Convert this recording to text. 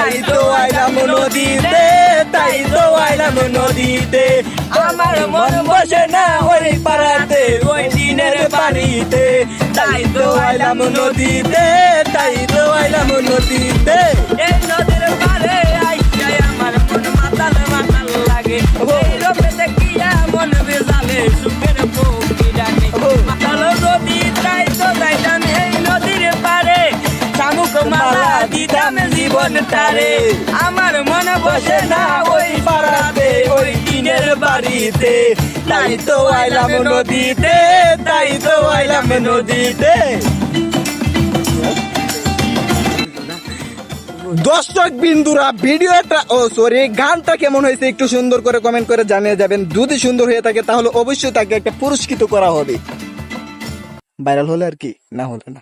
তাই তো আইলাম নদীতে, তাই তো আইলাম নদীতে। আমার মন বসে না ওই পাড়াতে, ওই দিনের বাড়িতে। তাই তো আইলাম নদীতে, তাই তো আইলাম নদীতে। এই নদীর পারে আইসা আমার মন মাতাল মাতাল লাগে, এই রূপে দেখিয়া মন বেজালে সুখের পক্ষী ডাকে। মাতাল নদী তাই তো যাইতাম এই নদীর পারে, শামুক মালা দিতাম জীবন তারে। আমার মন বসে না ওই পাড়াতে, ওই দিনের বাড়িতে। তাই তো আইলাম নদীতে, তাই তো আইলাম নদীতে। দর্শক বিন্দুরা, ভিডিওটা গানটা কেমন হয়েছে একটু সুন্দর করে কমেন্ট করে জানিয়ে যাবেন। যদি সুন্দর হয়ে থাকে তাহলে অবশ্যই তাকে একটা পুরস্কৃত করা হবে, ভাইরাল হলে আর কি, না হলে না।